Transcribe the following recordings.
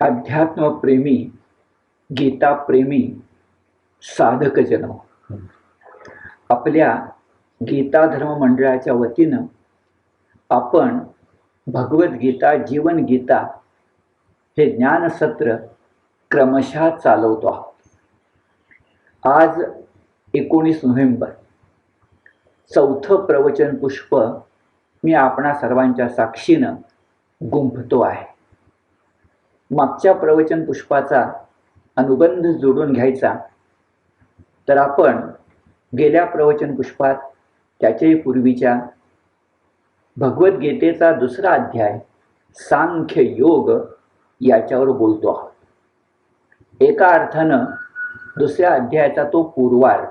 अध्यात्मप्रेमी, गीताप्रेमी साधकजन, आपल्या गीता धर्म मंडळाच्या वतीनं आपण भगवद्गीता जीवन गीता हे ज्ञानसत्र क्रमशः चालवतो आहोत. आज 19 नोव्हेंबर, चौथं प्रवचन पुष्प मी आपणा सर्वांच्या साक्षीनं गुंफतो आहे. मागच्या प्रवचन पुष्पाचा अनुबंध जोडून घ्यायचा तर आपण गेल्या प्रवचन पुष्पात त्याच्याही पूर्वीच्या भगवद्गीतेचा दुसरा अध्याय सांख्य योग याच्यावर बोलतो आहोत. एका अर्थानं दुसऱ्या अध्यायाचा तो पूर्वार्ध,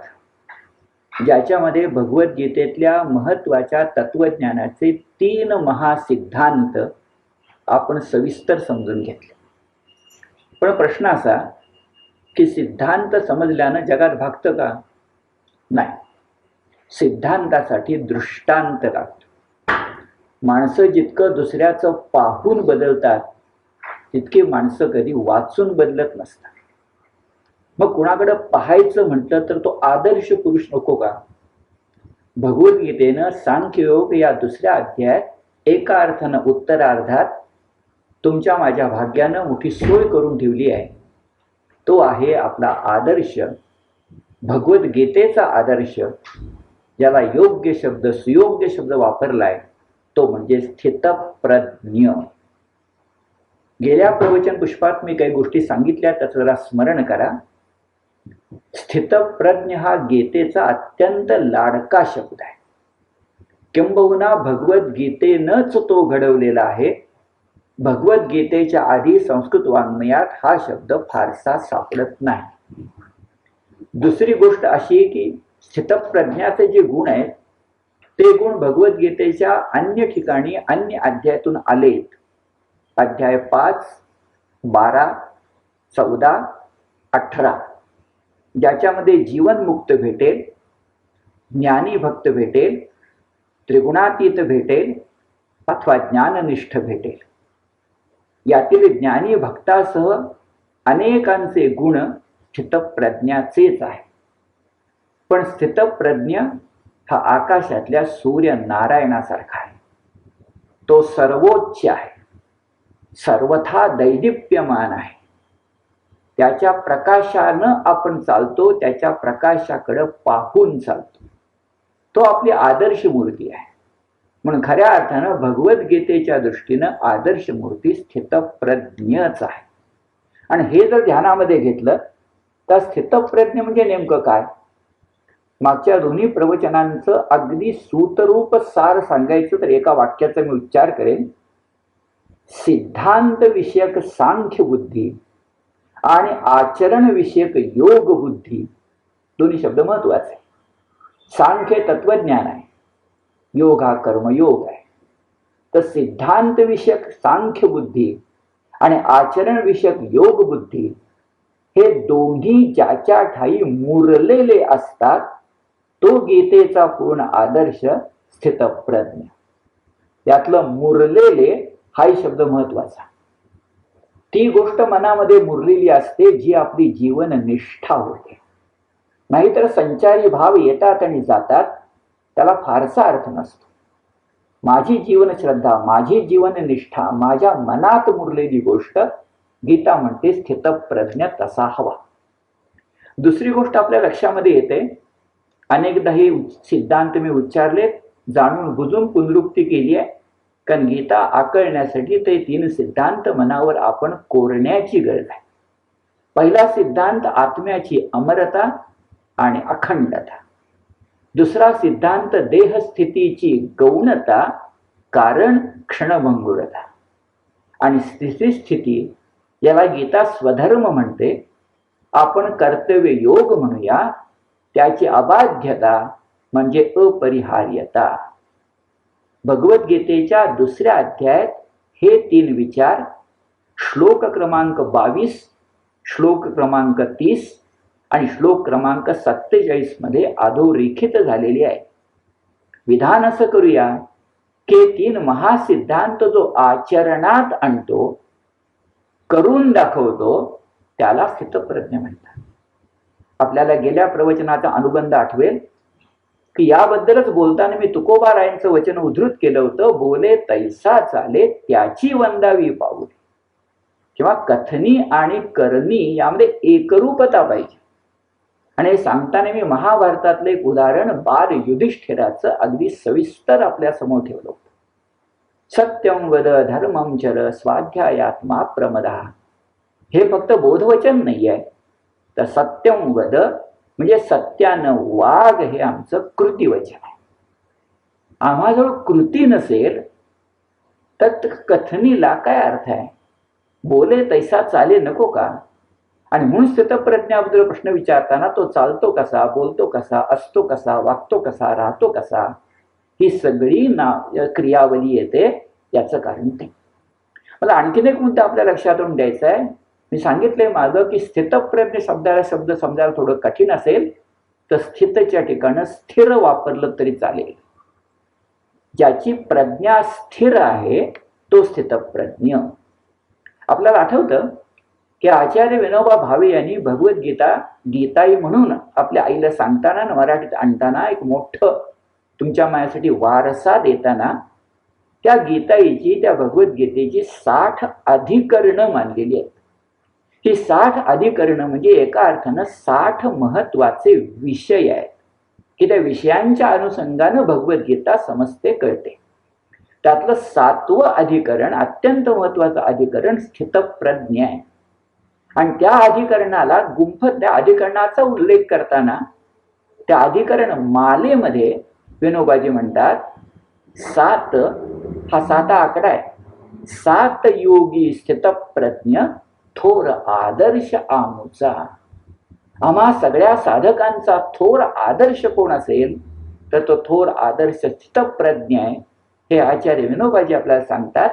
ज्याच्यामध्ये भगवद्गीतेतल्या महत्त्वाच्या तत्वज्ञानाचे 3 महासिद्धांत आपण सविस्तर समजून घेतले. पण प्रश्न असा की सिद्धांत समजल्यानं जगात भागतं का? नाही. सिद्धांतासाठी दृष्टांत लागतो. माणसं जितकं दुसऱ्याचं पाहून बदलतात तितकी माणसं कधी वाचून बदलत नसतात. मग कुणाकडं पाहायचं म्हटलं तर तो आदर्श पुरुष नको का? भगवद्गीतेनं सांख्ययोग या दुसऱ्या अध्यायात एका अर्थानं उत्तरार्धात तुमच्या माझ्या भाग्यानं मोठी सोय करून ठेवली आहे. तो आहे आपला आदर्श, भगवद्गीतेचा आदर्श, ज्याला योग्य शब्द सुयोग्य शब्द वापरलाय तो म्हणजे स्थितप्रज्ञ. गेल्या प्रवचन पुष्पात मी काही गोष्टी सांगितल्या, त्याचं जरा स्मरण करा. स्थितप्रज्ञ हा गीतेचा अत्यंत लाडका शब्द आहे. किंबहुना भगवद्गीतेनंच तो घडवलेला आहे. भगवद्गीतेच्या आधी संस्कृत वाङ्मयात हा शब्द फारसा सापडत नाही. दुसरी गोष्ट अशी की स्थितप्रज्ञाचे जे गुण आहेत ते गुण भगवद्गीतेच्या अन्य ठिकाणी अन्य अध्यायातून आलेत. अध्याय 5, 12, 14, 18 ज्याच्यामध्ये जीवनमुक्त भेटेल, ज्ञानी भक्त भेटेल, त्रिगुणातीत भेटेल अथवा ज्ञाननिष्ठ भेटेल. यातील ज्ञानी भक्तासह अनेकांचे गुण स्थितप्रज्ञाचेच आहे. पण स्थितप्रज्ञ हा आकाशातल्या सूर्य नारायणासारखा आहे. तो सर्वोच्च आहे, सर्वथा दैदिप्यमान आहे. त्याच्या प्रकाशानं आपण चालतो, त्याच्या प्रकाशाकडे पाहून चालतो. तो आपली आदर्श मूर्ती आहे. म्हणून खऱ्या अर्थानं भगवद्गीतेच्या दृष्टीनं आदर्श मूर्ती स्थितप्रज्ञच आहे. आणि हे जर ध्यानामध्ये घेतलं तर स्थितप्रज्ञ म्हणजे नेमकं काय? मागच्या दोन्ही प्रवचनांचं अगदी सूतरूप सार सांगायचं तर एका वाक्याचा मी उच्चार करेन. सिद्धांत विषयक सांख्य बुद्धी आणि आचरण विषयक योग बुद्धी, दोन्ही शब्द महत्वाचे. सांख्य तत्वज्ञान आहे, योग हा कर्मयोग आहे. तर सिद्धांत विषयक सांख्य बुद्धी आणि आचरण विषयक योग बुद्धी हे दोन्ही ज्याच्या ठाई मुरलेले असतात तो गीतेचा पूर्ण आदर्श स्थितप्रज्ञ. त्यातलं मुरलेले हाही शब्द महत्वाचा. ती गोष्ट मनामध्ये मुरलेली असते जी आपली जीवन निष्ठा होते. नाहीतर संचारी भाव येतात आणि जातात, त्याला फारसा अर्थ नसतो. माझी जीवन श्रद्धा, माझी जीवन निष्ठा, माझ्या मनात मुरलेली गोष्ट गीता म्हणते स्थितप्रज्ञ तसा हवा. दुसरी गोष्ट आपल्या लक्षामध्ये येते, अनेकदा हे सिद्धांत मी उच्चारले, जाणून बुजून पुनरुक्ती केली आहे, कारण गीता आकळण्यासाठी ते 3 सिद्धांत मनावर आपण कोरण्याची गरज आहे. पहिला सिद्धांत आत्म्याची अमरता आणि अखंडता. दुसरा सिद्धांत देहस्थितीची गौणता, कारण क्षणभंगुरता. आणि तिसरी स्थिती, याला गीता स्वधर्म म्हणते, आपण कर्तव्य योग म्हणूया, त्याची अबाध्यता म्हणजे अपरिहार्यता. भगवद्गीतेच्या दुसऱ्या अध्यायात हे 3 विचार श्लोक क्रमांक 22, श्लोक क्रमांक 30 आणि श्लोक क्रमांक 47 मध्ये अधोरेखित झालेले आहे. विधान असं करूया की 3 महासिद्धांत जो आचरणात आणतो करून दाखवतो त्याला स्थितप्रज्ञ म्हणतात. आपल्याला गेल्या प्रवचनाचा अनुबंध आठवेल की याबद्दलच बोलताना मी तुकोबारायांचं वचन उद्धृत केलं होतं, बोले तैसा चाले त्याची वंदावी पाऊल. किंवा कथनी आणि करणी यामध्ये एकरूपता पाहिजे. आणि हे सांगताना मी महाभारतातलं एक उदाहरण बाल युधिष्ठिराचं अगदी सविस्तर आपल्या समोर ठेवलं होतं. सत्यम वद धर्मम चर स्वाध्यायात्मा प्रमदा. हे फक्त बोधवचन नाही आहे, तर सत्यम वद म्हणजे सत्यानं वाग हे आमचं कृतीवचन आहे. आम्हाजवळ कृती नसेल तर कथनीला काय अर्थ आहे? बोले तैसा चाले नको का? आणि म्हणून स्थितप्रज्ञाबद्दल प्रश्न विचारताना तो चालतो कसा, बोलतो कसा, असतो कसा, वागतो कसा, राहतो कसा, ही सगळी क्रियावली येते. याचं कारण ते. मला आणखीन एक मुद्दा आपल्या लक्षात आणून द्यायचा आहे. मी सांगितलंय मागं की स्थितप्रज्ञ शब्दाला शब्द समजायला थोडं कठीण असेल तर स्थितच्या ठिकाणी स्थिर वापरलं तरी चालेल. ज्याची प्रज्ञा स्थिर आहे तो स्थितप्रज्ञ. आपल्याला आठवतं की आचार्य विनोबा भावे यांनी भगवद्गीता गीताई म्हणून आपल्या आईला सांगताना मराठीत आणताना एक मोठं तुमच्या माझ्यासाठी वारसा देताना त्या गीताईची, त्या भगवद्गीतेची 60 अधिकरणं मानलेली आहेत. ही 60 अधिकरणं म्हणजे एका अर्थानं 60 महत्वाचे विषय आहेत की त्या विषयांच्या अनुषंगानं भगवद्गीता समजते, कळते. त्यातलं 7वं अधिकरण अत्यंत महत्वाचं अधिकरण स्थितप्रज्ञ आहे. आणि त्या अधिकरणाला त्या अधिकरणाचा उल्लेख करताना त्या अधिकरण मालेमध्ये विनोबाजी म्हणतात 7 हा 7 आकडा आहे. 7 योगी स्थितप्रज्ञ थोर आदर्श आमुचा. आम्हा सगळ्या साधकांचा थोर आदर्श कोण असेल तर तो थोर आदर्श स्थितप्रज्ञ आहे, हे आचार्य विनोबाजी आपल्याला सांगतात.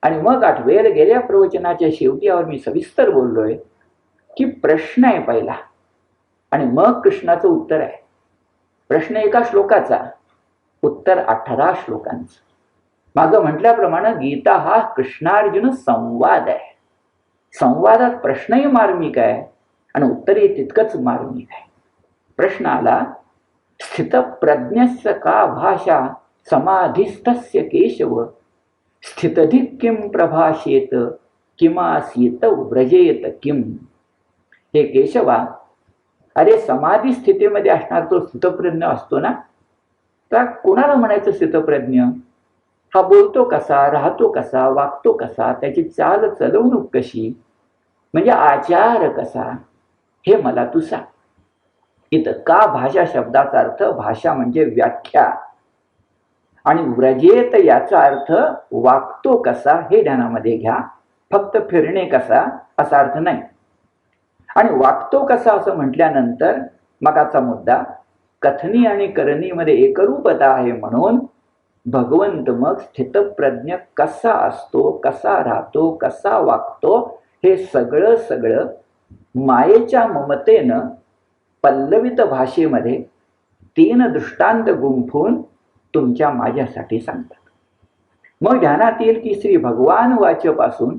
आणि मग आठवेल गेल्या प्रवचनाच्या शेवटी यावर मी सविस्तर बोललोय की प्रश्न आहे पहिला आणि मग कृष्णाचं उत्तर आहे. प्रश्न एका श्लोकाचा, उत्तर 18 श्लोकांचं. मागं म्हटल्याप्रमाणे गीता हा कृष्णार्जुन संवाद आहे. संवादात प्रश्नही मार्मिक आहे आणि उत्तरही तितकंच मार्मिक आहे. प्रश्न आला, स्थितप्रज्ञस्य का भाषा समाधिस्थस्य केशव स्थितधिक किम प्रभाषेत किमासीत व्रजेत किम. हे केशवा, अरे समाधी स्थितीमध्ये असणार तो स्थितप्रज्ञ असतो ना, तर कोणाला म्हणायचं स्थितप्रज्ञ? हा बोलतो कसा, राहतो कसा, वागतो कसा, त्याची चाल चलवणूक कशी, म्हणजे आचार कसा, हे मला तू सांग. इथं का भाषा शब्दाचा अर्थ भाषा म्हणजे व्याख्या आणि व्रजेत याचा अर्थ वागतो कसा हे ध्यानामध्ये घ्या. फक्त फिरणे कसा असा अर्थ नाही. आणि वागतो कसा असं म्हटल्यानंतर मगाचा मुद्दा कथनी आणि करणीमध्ये एकरूपता आहे म्हणून भगवंत मग स्थितप्रज्ञ कसा असतो, कसा राहतो, कसा वागतो हे सगळं सगळं मायेच्या ममतेनं पल्लवित भाषेमध्ये 3 दृष्टांत गुंफून तुमच्या माझ्यासाठी सांगतात. मग ध्यानात येईल की श्री भगवान वाचपासून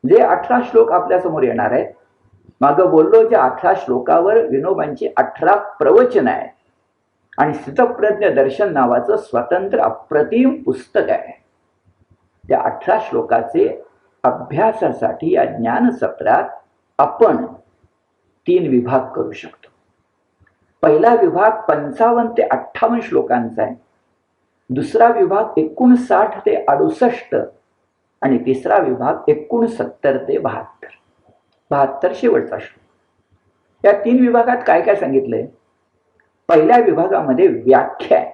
जे 18 श्लोक आपल्यासमोर येणार आहेत. मागं बोललो जे 18 श्लोकावर विनोबांची 18 प्रवचन आहेत आणि स्थितप्रज्ञ दर्शन नावाचं स्वतंत्र अप्रतिम पुस्तक आहे. त्या 18 श्लोकाचे अभ्यासासाठी या ज्ञान सत्रात आपण 3 विभाग करू शकतो. पहिला विभाग 55 ते 58 श्लोकांचा आहे. दुसरा विभाग 59 ते 68 आणि तिसरा विभाग 69 ते 72 शेवटचा श्लोक. या 3 विभागात काय काय सांगितलंय? पहिल्या विभागामध्ये व्याख्या आहे,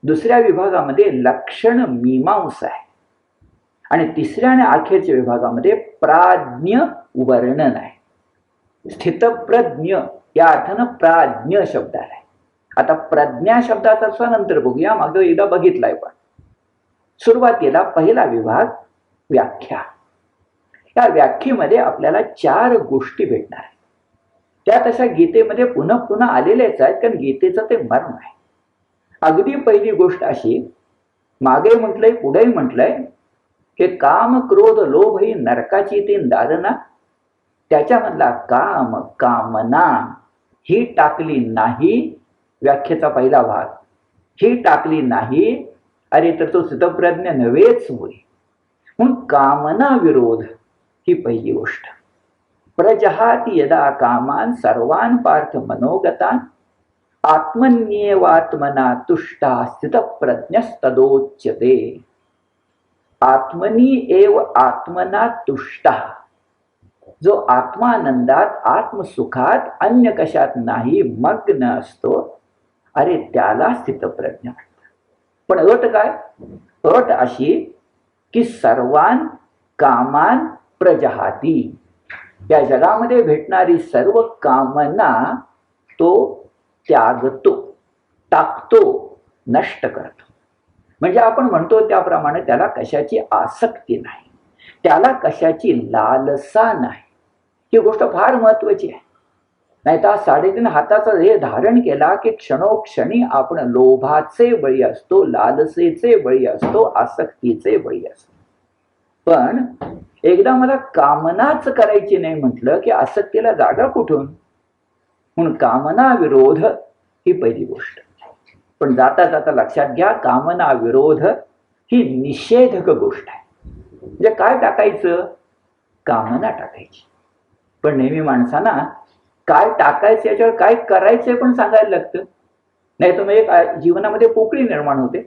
दुसऱ्या विभागामध्ये लक्षण मीमांसा आहे आणि तिसऱ्या आणि अखेरच्या विभागामध्ये प्राज्ञ वर्णन आहे. स्थितप्रज्ञ या अर्थानं प्राज्ञ शब्द आहे. आता प्रज्ञा शब्दाचा अर्थ नंतर बघूया, मागं एकदा बघितलाय. पण सुरुवातीला पहिला विभाग व्याख्या. या व्याख्येमध्ये आपल्याला 4 गोष्टी भेटणार आहेत. त्या तशा गीतेमध्ये पुन्हा पुन्हा आलेल्याच आहेत, कारण गीतेचं ते मर्म आहे. अगदी पहिली गोष्ट अशी, मागे म्हटलंय पुढेही म्हटलंय की काम क्रोध लोभ ही नरकाची तीन दारणा, त्याच्यामधला काम कामना ही टाकली नाही, व्याख्येचा पहिला भाग, ही टाकली नाही अरे तर तो स्थितप्रज्ञ नव्हेच होय. म्हणून कामना विरोध ही पहिली गोष्ट. प्रजहाती यदा कामान सर्वान पार्थ मनोगतान आत्मन्येवात्मना तुष्टा स्थितप्रज्ञस्तदोच्यते. आत्मनी एव आत्मना तुष्टा, जो आत्मानंदात आत्मसुखात अन्य कशात नाही मग्न असतो, अरे त्याला स्थितप्रज्ञ म्हणतात. पण अट काय? अट अशी की सर्वान कामान प्रजहाती, या जगामध्ये भेटणारी सर्व कामना तो त्यागतो, टाकतो, नष्ट करतो. म्हणजे आपण म्हणतो त्याप्रमाणे त्याला कशाची आसक्ती नाही, त्याला कशाची लालसा नाही. ही गोष्ट फार महत्वाची आहे. नाही तर 3.5 हाताचा हे धारण केला की क्षणोक्षणी आपण लोभाचे बळी असतो, लालसेचे बळी असतो, आसक्तीचे बळी असतो. पण एकदा मला कामनाच करायची नाही म्हटलं की आसक्तीला जागा कुठून? म्हणून कामना विरोध ही पहिली गोष्ट. पण जाता जाता लक्षात घ्या, कामना विरोध ही निषेधक गोष्ट आहे. म्हणजे काय टाकायचं? कामना टाकायची. पण नेहमी माणसांना काय टाकायचं याच्यावर काय करायचंय पण सांगायला लागतं. नाही तर मग एक जीवनामध्ये पोकळी निर्माण होते.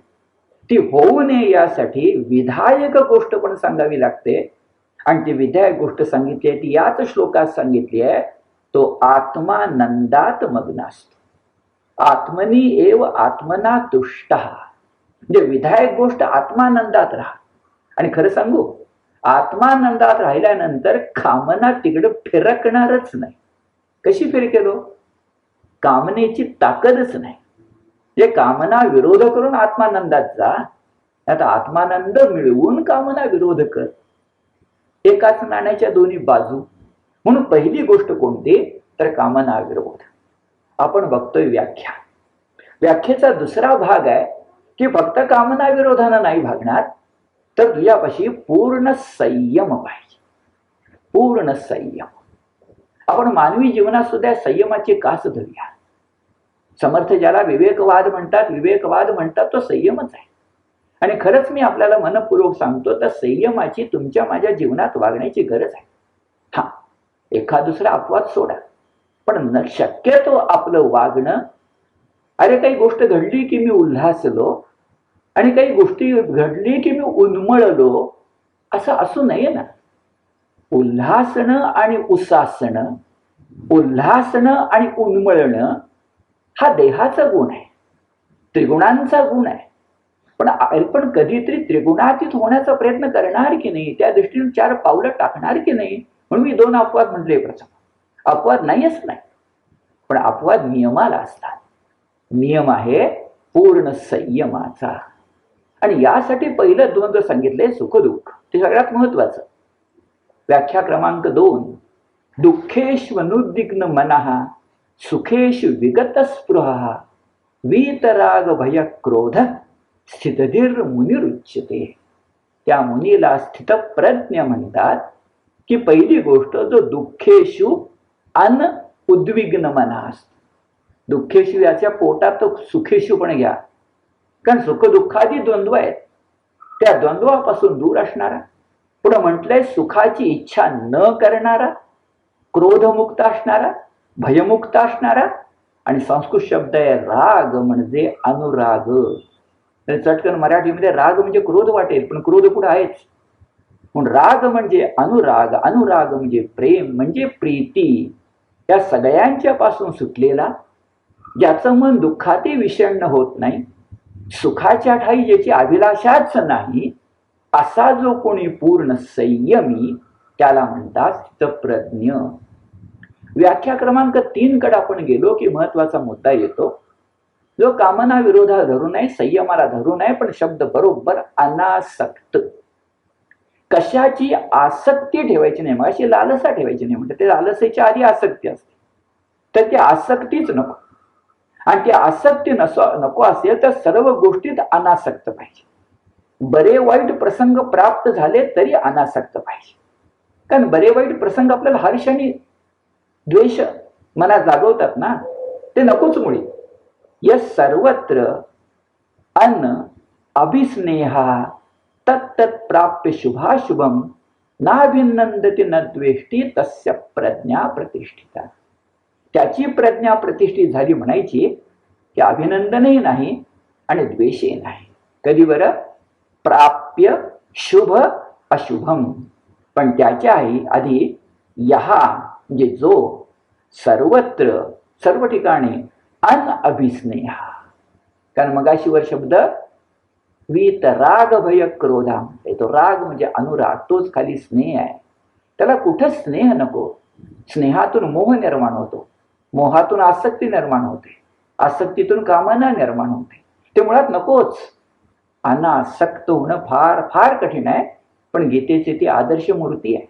ती होऊ नये यासाठी विधायक गोष्ट पण सांगावी लागते. आणि ती विधायक गोष्ट सांगितली आहे ती याच श्लोकात सांगितली आहे, तो आत्मानंदात मग्न असतो. आत्मनी एव आत्मना तुष्ट. म्हणजे विधायक गोष्ट आत्मानंदात राहा. आणि खरं सांगू, आत्मानंदात राहिल्यानंतर कामना तिकडे फिरकणारच नाही. कशी फिरकेलो? कामनेची ताकदच नाही. जे कामना विरोध करून आत्मानंदात जा, आता आत्मानंद मिळवून कामना विरोध कर. एकाच नाण्याच्या दोन्ही बाजू. म्हणून पहिली गोष्ट कोणती? तर कामना विरोध. आपण बघतोय व्याख्या. व्याख्येचा दुसरा भाग आहे की फक्त कामना विरोधानं नाही भागणार, तर तुझ्यापाशी पूर्ण संयम पाहिजे. पूर्ण संयम. आपण मानवी जीवनात सुद्धा संयमाची कास धरूया. समर्थ ज्याला विवेकवाद म्हणतात तो संयमच आहे. आणि खरंच मी आपल्याला मनपूर्वक सांगतो, तर संयमाची तुमच्या माझ्या जीवनात वागण्याची गरज आहे. हा, एखाद दुसरा अपवाद सोडा, पण शक्यतो आपलं वागणं, अरे काही गोष्ट घडली की मी उल्हासलो आणि काही गोष्टी घडली की मी उन्मळलो, असं असू नये ना. उल्हासणं आणि उसासणं, उल्हासणं आणि उन्मळणं हा देहाचा गुण आहे, त्रिगुणांचा गुण आहे. पण कधीतरी त्रिगुणातीत होण्याचा प्रयत्न करणार की नाही, त्या दृष्टीने 4 पावलं टाकणार की नाही. म्हणून मी 2 अपवाद म्हटले. प्रथम, अपवाद नाहीच नाही, पण अपवाद नियमाला असतात. नियम आहे पूर्ण संयमाचा. आणि यासाठी पहिलं द्वंद्व सांगितले सुखदुःख, ते सगळ्यात महत्वाचं. व्याख्या क्रमांक 2, दुःखेष्वनुद्विग्न मनः सुखेषु विगत स्पृहा वीतराग भय क्रोध स्थितधीर मुनिरुच्यते. त्या मुनीला स्थितप्रज्ञ म्हणतात. की पहिली गोष्ट, जो दुःखेषु अन उद्विग्न मनः असतो. दुःखेषु याच्या पोटात तो सुखेषु पण घ्या, कारण सुख दुःखादी द्वंद्व आहेत. त्या द्वंद्वापासून दूर असणारा, पुढे म्हटलंय सुखाची इच्छा न करणारा, क्रोधमुक्त असणारा, भयमुक्त असणारा. आणि संस्कृत शब्द आहे राग, म्हणजे अनुराग. चटकन मराठीमध्ये राग म्हणजे क्रोध वाटेल, पण क्रोध कुठे आहेच. म्हणून राग म्हणजे अनुराग, अनुराग म्हणजे प्रेम, म्हणजे प्रीती. या सगळ्यांच्या पासून सुटलेला, ज्याचं मन दुःखातही विषण्ण होत नाही, सुखाच्या ठाई ज्याची अभिलाषाच नाही, असा जो कोणी पूर्ण संयमी, त्याला म्हणतात स्थितप्रज्ञ. व्याख्या क्रमांक 3 कडे आपण गेलो की महत्वाचा मुद्दा येतो. जो कामना विरोधाला धरू नये, संयमाला धरू नये, पण शब्द बरोबर अनासक्त. कशाची आसक्ती ठेवायची नाही, मग अशी लालसा ठेवायची नाही. म्हणजे ते लालसेच्या आधी आसक्ती असते, तर ती आसक्तीच नको. आणि ती आसक्ती नको असेल तर सर्व गोष्टीत अनासक्त पाहिजे. बरे वाईट प्रसंग प्राप्त झाले तरी अनासक्त पाहिजे. कारण बरे वाईट प्रसंग आपल्याला हर्ष आणि द्वेष मनात जागवतात ना, ते नकोच मुळी. यस सर्वत्र अन्न अभिस्नेहा तत्तत् प्राप्य शुभाशुभम नाभिनंदती न द्वेष्टी तस्य प्रज्ञा प्रतिष्ठिता. त्याची प्रज्ञा प्रतिष्ठित झाली म्हणायची की अभिनंदनही नाही आणि द्वेषही नाही. कधी बरं? प्राप्य शुभ अशुभम. पण त्याच्या आधी यहा म्हणजे जो सर्वत्र सर्व ठिकाणी अन अभिस्नेहा. कारण मगाशीवर शब्द वीत राग भय क्रोधा, तो राग म्हणजे अनुराग, तोच खाली स्नेह आहे. त्याला कुठं स्नेह नको. स्नेहातून मोह निर्माण होतो, मोहातून आसक्ती निर्माण होते, आसक्तीतून कामना निर्माण होते. ते मुळात नकोच. अनासक्त होणं फार फार कठीण आहे, पण गीतेची ती आदर्श मूर्ती आहे.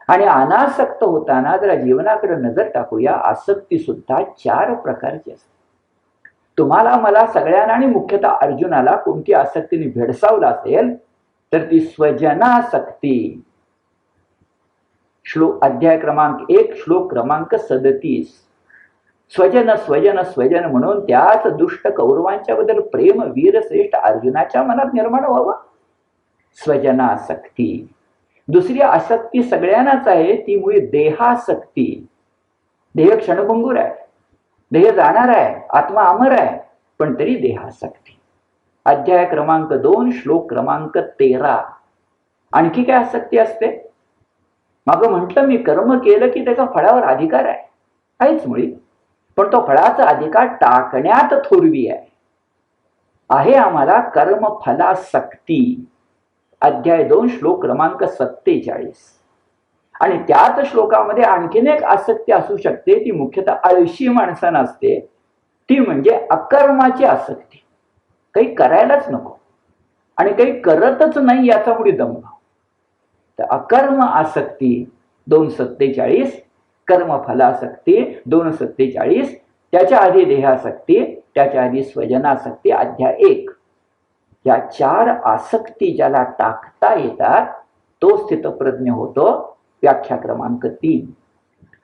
आणि अनासक्त होताना जरा जीवनाकडे नजर टाकूया. आसक्ती सुद्धा 4 प्रकारची असते. तुम्हाला मला सगळ्यांना आणि मुख्यतः अर्जुनाला कोणती आसक्तीने भेडसावला असेल तर ती स्वजनासक्ती. अध्याय क्रमांक 1 श्लोक क्रमांक 37. स्वजन स्वजन स्वजन म्हणून त्याच दुष्ट कौरवांच्या बद्दल प्रेम वीरश्रेष्ठ अर्जुनाच्या मनात निर्माण व्हावं. स्वजनासक्ती. दुसरी आसक्ती सगळ्यांनाच आहे, ती मुळे देहासक्ती. देह क्षणभंगूर आहे, देह जाणार आहे, आत्मा अमर आहे, पण तरी देहासक्ती. अध्याय क्रमांक 2 श्लोक क्रमांक 13. आणखी काय आसक्ती असते? मागं म्हटलं मी कर्म केलं की त्याचा फळावर अधिकार आहे, आहेच मुळी. पण तो फळाचा अधिकार टाकण्यात थोरवी आहे आम्हाला कर्मफलासक्ती. अध्याय 2 श्लोक क्रमांक 47. आणि त्याच श्लोकामध्ये आणखीन एक आसक्ती असू शकते, ती मुख्यतः आळशी माणसांना असते. ती म्हणजे अकर्माची आसक्ती. काही करायलाच नको आणि काही करतच नाही याचा मुळे दंभ. तर अकर्म आसक्ती 2:47, कर्मफलासक्ती 2:47, त्याच्या आधी देहासक्ती, त्याच्या आधी स्वजनासक्ती अध्याय 1. या 4 आसक्ती ज्याला टाकता येतात तो स्थितप्रज्ञ होतो. व्याख्या क्रमांक 3.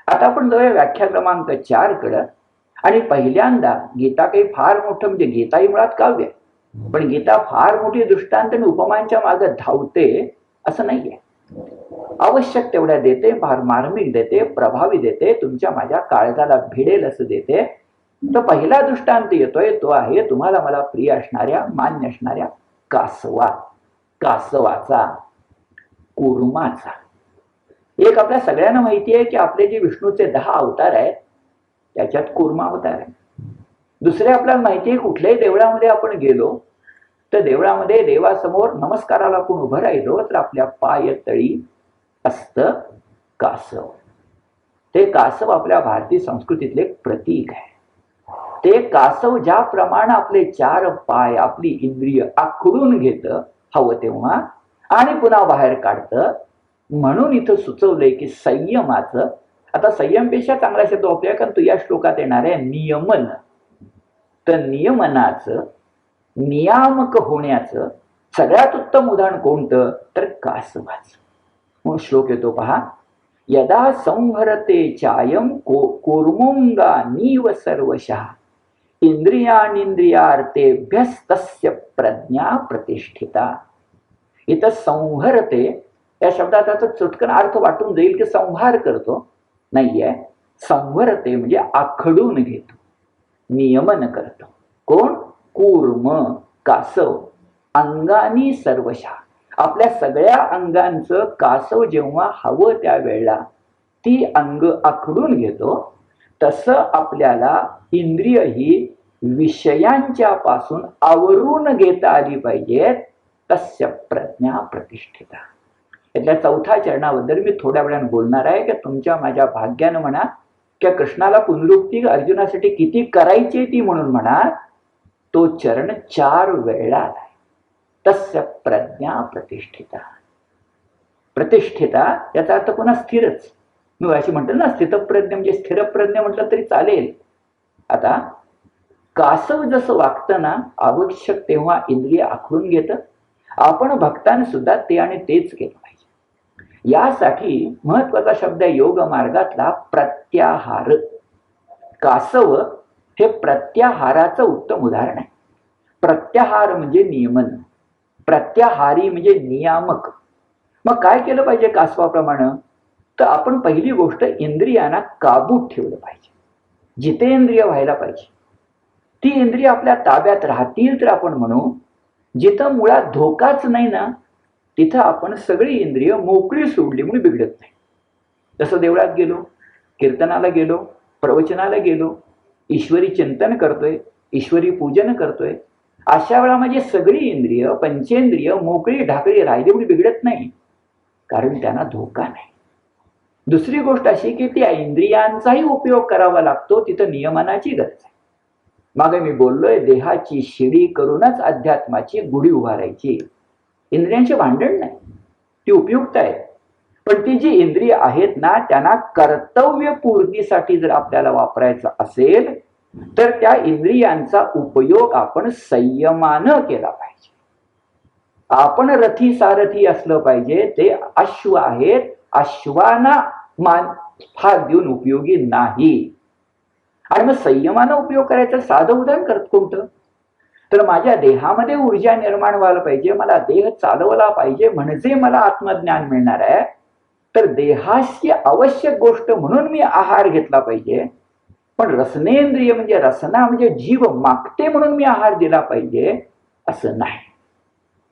आता आपण जाऊया व्याख्या क्रमांक 4 कडे. आणि पहिल्यांदा गीता काही फार मोठं, म्हणजे गीता ही मुळात काव्य, पण गीता फार मोठी दृष्टांत आणि उपमांच्या मागे धावते असं नाहीये. आवश्यक तेवढ्या देते, फार मार्मिक देते, प्रभावी देते, तुमच्या माझ्या काळजाला भिडेल असं देते. तर पहिला दृष्टांत येतोय तो आहे तुम्हाला मला प्रिय असणाऱ्या, मान्य असणाऱ्या कासवाचा, कूर्माचा. एक आपल्या सगळ्यांना माहिती आहे की आपले जे विष्णूचे 10 अवतार आहेत त्याच्यात कूर्मा अवतार आहे. दुसरे आपल्याला माहिती आहे कुठल्याही देवळामध्ये आपण गेलो तर देवळामध्ये देवासमोर नमस्काराला आपण उभं राहिलो तर आपल्या पायतळी असतं कासव. ते कासव आपल्या भारतीय संस्कृतीतले एक प्रतीक आहे. ते कासव ज्याप्रमाणे आपले 4 पाय, आपली इंद्रिय आखडून घेतं हवं तेव्हा आणि पुन्हा बाहेर काढतं, म्हणून इथं सुचवलंय की संयमाचं. आता संयमपेक्षा चांगला शब्द वापरूया, कारण तो या श्लोकात येणार आहे नियमन. तर नियमनाचं, नियामक होण्याचं सगळ्यात उत्तम उदाहरण कोणतं तर कासवाचं. म्हणून श्लोक येतो पहा. यदा संहरते चायम कूर्मोंगा नीव सर्वशः इंद्रियानिंद्रियार्थेभ्यस्तस्य प्रज्ञा प्रतिष्ठिता. इथं संहरते या शब्दाचा चुटकन अर्थ वाटून जाईल की संहार करतो, नाहीये. संहरते म्हणजे आखडून घेतो, नियमन करतो. कोण? कूर्म, कासव. अंगानी सर्वशः, आपल्या सगळ्या अंगांचं कासव जेव्हा हवं त्यावेळेला ती अंग आखडून घेतो, तसं आपल्याला इंद्रिय ही विषयांच्या पासून आवरून घेता आली पाहिजेत. तस्य प्रज्ञा प्रतिष्ठिता. यातल्या 4थ्या चरणाबद्दल मी थोड्या वेळाने बोलणार आहे की तुमच्या माझ्या भाग्यानं म्हणा किंवा कृष्णाला पुनरुक्ती अर्जुनासाठी किती करायची ती म्हणून म्हणा, तो चरण 4 वेळा आहे. तस्य प्रज्ञा प्रतिष्ठिता. प्रतिष्ठिता याचा अर्थ पुन्हा स्थिरच. मी अशी म्हणतो ना, स्थितप्रज्ञ म्हणजे स्थिरप्रज्ञ म्हटलं तरी चालेल. आता कासव जसं वागतं ना, आवश्यक तेव्हा इंद्रिय आखडून घेतं आपण भक्तांनी सुद्धा ते आणि तेच केलं पाहिजे. यासाठी महत्वाचा शब्द आहे योग मार्गातला प्रत्याहार. कासव हे प्रत्याहाराचं उत्तम उदाहरण आहे. प्रत्याहार म्हणजे नियमन, प्रत्याहारी म्हणजे नियामक. मग काय केलं पाहिजे कासवाप्रमाणे? तर आपण पहिली गोष्ट इंद्रियांना काबूत ठेवलं पाहिजे, जितेंद्रिय व्हायला पाहिजे. ती इंद्रिय आपल्या ताब्यात राहतील तर आपण म्हणू, जिथं मुळात धोकाच नाही ना तिथं आपण सगळी इंद्रिय मोकळी सोडली म्हणून बिघडत नाही. जसं देवळात गेलो, कीर्तनाला गेलो, प्रवचनाला गेलो, ईश्वरी चिंतन करतोय, ईश्वरी पूजन करतोय, अशा वेळा माझी सगळी इंद्रिय पंचेंद्रिय मोकळी ढाकळी राहिली म्हणून बिघडत नाही, कारण त्यांना धोका नाही. दुसरी गोष्ट अशी की त्या इंद्रियांचाही उपयोग करावा लागतो, तिथं नियमनाची गरज आहे. मागे मी बोललोय, देहाची शिडी करूनच अध्यात्माची गुढी उभारायची. इंद्रियांचे भांडण नाही, ती उपयुक्त आहे. पण ती जी इंद्रिय आहेत ना त्यांना कर्तव्य पूर्तीसाठी जर आपल्याला वापरायचं असेल तर त्या इंद्रियांचा उपयोग आपण संयमानं केला पाहिजे. आपण रथी सारथी असलं पाहिजे. ते अश्व आहेत, अश्वांना फार देऊन उपयोगी नाही. आणि मग संयमानं उपयोग करायचं साधं उदाहरण करत कोणतं? तर माझ्या देहामध्ये ऊर्जा निर्माण व्हायला पाहिजे, मला देह चालवला पाहिजे म्हणजे मला आत्मज्ञान मिळणार आहे. तर देहाशी आवश्यक गोष्ट म्हणून मी आहार घेतला पाहिजे. पण रसनेंद्रिय म्हणजे रसना म्हणजे जीव मागते म्हणून मी आहार दिला पाहिजे असं नाही.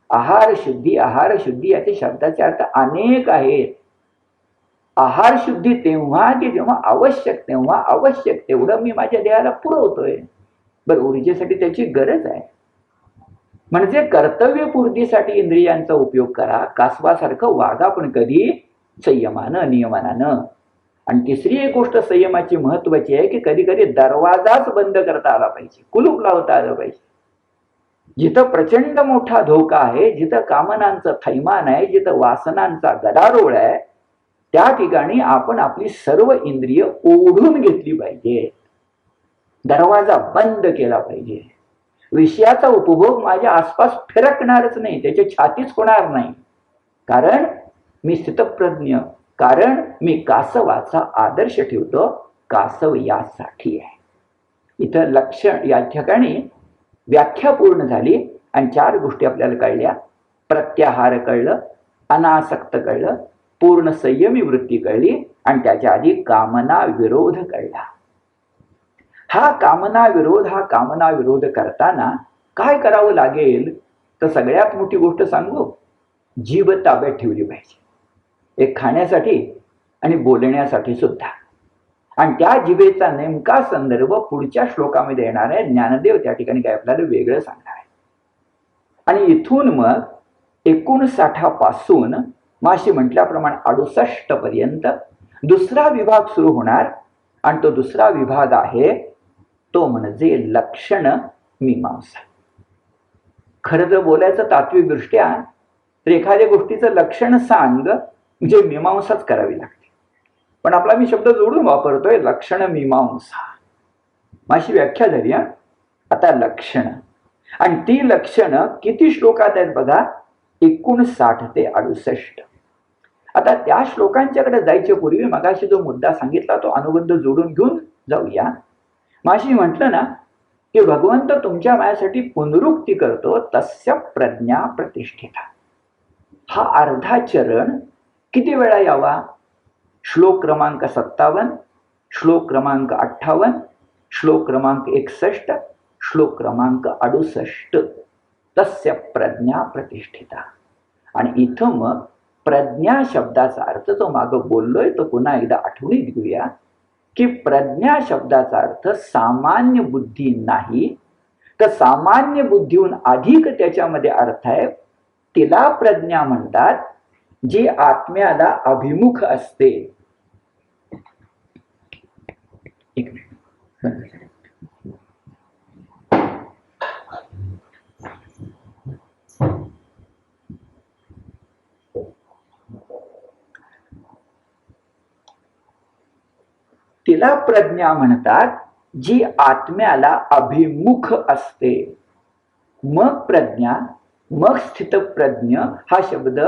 आहार शुद्धी याचे शब्दाचे अर्थ अनेक आहेत. आहार शुद्धी तेव्हा की जेव्हा आवश्यक तेव्हा आवश्यक तेवढं मी माझ्या देहाला पुरवतोय. बरं, ऊर्जेसाठी त्याची गरज आहे. म्हणजे कर्तव्य पूर्तीसाठी इंद्रियांचा उपयोग करा, कासवासारखं वागा, पण कधी संयमानं नियमनानं. आणि तिसरी एक गोष्ट संयमाची महत्वाची आहे की कधी कधी दरवाजाच बंद करता आला पाहिजे, कुलूप लावता आलं पाहिजे. जिथं प्रचंड मोठा धोका आहे, जिथं कामनांचं थैमान आहे, जिथं वासनांचा गदारोळ आहे, त्या ठिकाणी आपण आपली सर्व इंद्रिय ओढून घेतली पाहिजे, दरवाजा बंद केला पाहिजे. विषयाचा उपभोग माझ्या आसपास फिरकणारच नाही, त्याची छातीच होणार नाही, कारण मी स्थितप्रज्ञ, कारण मी कासवाचा आदर्श ठेवतो. कासव यासाठी आहे. इथं लक्षण या ठिकाणी व्याख्या पूर्ण झाली आणि 4 गोष्टी आपल्याला कळल्या. प्रत्याहार कळलं, अनासक्त कळलं, पूर्ण संयमी वृत्ती कळली आणि त्याच्या आधी कामना विरोध कळला. हा कामना विरोध करताना काय करावं लागेल? तर सगळ्यात मोठी गोष्ट सांगू, जीभ ताब्यात ठेवली पाहिजे, एक खाण्यासाठी आणि बोलण्यासाठी सुद्धा. आणि त्या जिभेचा नेमका संदर्भ पुढच्या श्लोकामध्ये येणार आहे. ज्ञानदेव त्या ठिकाणी काय आपल्याला वेगळं सांगणार आहे. आणि इथून मग 59 पासून माशी म्हटल्याप्रमाणे 68 पर्यंत दुसरा विभाग सुरू होणार. आणि तो दुसरा विभाग आहे तो म्हणजे लक्षण मीमांसा. खरं जर बोलायचं तात्विक दृष्ट्या तर एखाद्या गोष्टीचं लक्षण सांग म्हणजे मीमांसाच करावी लागते. पण आपला मी शब्द जोडून वापरतोय, लक्षण मीमांसा. माझी व्याख्या झाली. आता लक्षण, आणि ती लक्षण किती श्लोकात आहेत बघा, 59 ते 68. आता त्या श्लोकांच्याकडे जायच्या पूर्वी मगाशी जो मुद्दा सांगितला तो अनुबंध जोडून घेऊन जाऊया. माशी म्हटलं ना की भगवंत तुमच्या माझ्यासाठी पुनरुक्ती करतो, तस्य प्रज्ञा प्रतिष्ठिता. हा अर्धा चरण किती वेळा यावा? श्लोक क्रमांक 57, श्लोक क्रमांक 58, श्लोक क्रमांक 61, श्लोक क्रमांक 68. तस्य प्रज्ञा प्रतिष्ठिता. आणि इथं मग प्रज्ञा शब्दाचा अर्थ जो मागं बोललोय तो पुन्हा एकदा आठवणीत घेऊया की प्रज्ञा शब्दाचा अर्थ सामान्य बुद्धी नाही, तर सामान्य बुद्धीहून अधिक त्याच्यामध्ये अर्थ आहे. तिला प्रज्ञा म्हणतात जी आत्म्याला अभिमुख असते. एक मिनिट. तिला प्रज्ञा म्हणतात जी आत्म्याला अभिमुख असते. मग प्रज्ञा मग स्थितप्रज्ञ हा शब्द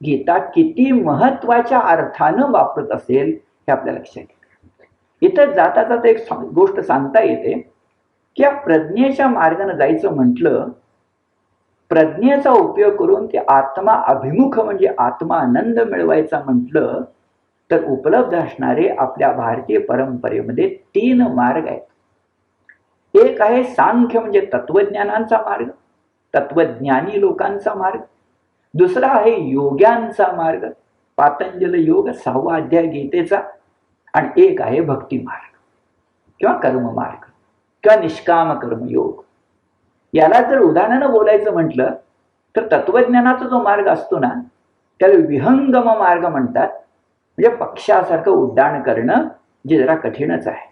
गीता किती महत्वाच्या अर्थानं वापरत असेल हे आपल्या लक्षात येते. इथं जाता जाता एक गोष्ट सांगता येते की या प्रज्ञेच्या मार्गाने जायचं म्हटलं, प्रज्ञेचा उपयोग करून ते आत्मा अभिमुख म्हणजे आत्मा आनंद मिळवायचा म्हटलं तर उपलब्ध असणारे आपल्या भारतीय परंपरेमध्ये 3 मार्ग आहेत. एक आहे सांख्य म्हणजे तत्वज्ञानांचा मार्ग, तत्वज्ञानी लोकांचा मार्ग. दुसरा आहे योग्यांचा मार्ग, पातंजल योग 6वा अध्याय गीतेचा. आणि एक आहे भक्ती मार्ग किंवा कर्म मार्ग किंवा निष्काम कर्मयोग. याला जर उदाहरणानं बोलायचं म्हटलं तर तत्वज्ञानाचा जो मार्ग असतो ना त्याला विहंगम मार्ग म्हणतात, म्हणजे पक्षासारखं उड्डाण करणं जे जरा कठीणच आहे.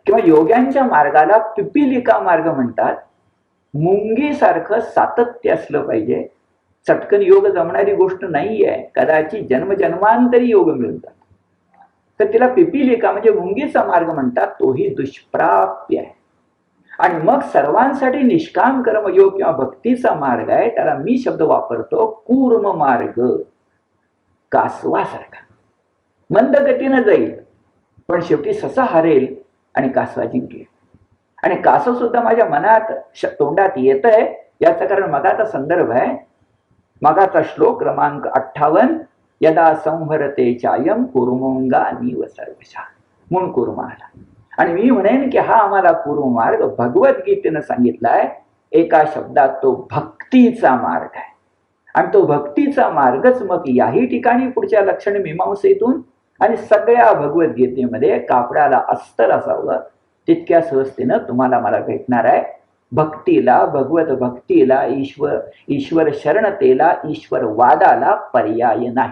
किंवा योग्यांच्या मार्गाला पिपिलिका मार्ग म्हणतात, मुंगीसारखं सातत्य असलं पाहिजे. चटकन योग जमणारी गोष्ट नाहीये, कदाचित जन्मजन्मांतरी योग मिळतात. तर तिला पिपिलिका म्हणजे मुंगीचा मार्ग म्हणतात, तोही दुष्प्राप्य आहे. आणि मग सर्वांसाठी निष्काम कर्मयोग किंवा भक्तीचा मार्ग आहे, त्याला मी शब्द वापरतो कूर्म मार्ग. कासवासारखा मंद गतीनं जाईल पण शेवटी ससा हरेल आणि कासवा जिंकेल. आणि कासव सुद्धा माझ्या मनात तोंडात येत आहे याचं कारण मगाचा संदर्भ आहे, मगाचा श्लोक क्रमांक 58, यदा संहरते चायम कुर्मोंगा नीव सर्वशा म्हणून कुर्म आला. आणि मी म्हणेन की हा आम्हाला कुर्म मार्ग भगवद्गीतेनं सांगितलाय. एका शब्दात तो भक्तीचा मार्ग आहे. आणि तो भक्तीचा मार्गच मग याही ठिकाणी पुढच्या लक्षण मीमांसेतून आणि सगळ्या भगवद्गीतेमध्ये कापडाला अस्तर असावं तितक्या सहजतेनं तुम्हाला मला भेटणार आहे. भक्तीला, भगवत भक्तीला, ईश्वर शरणतेला, ईश्वर वादाला पर्याय नाही.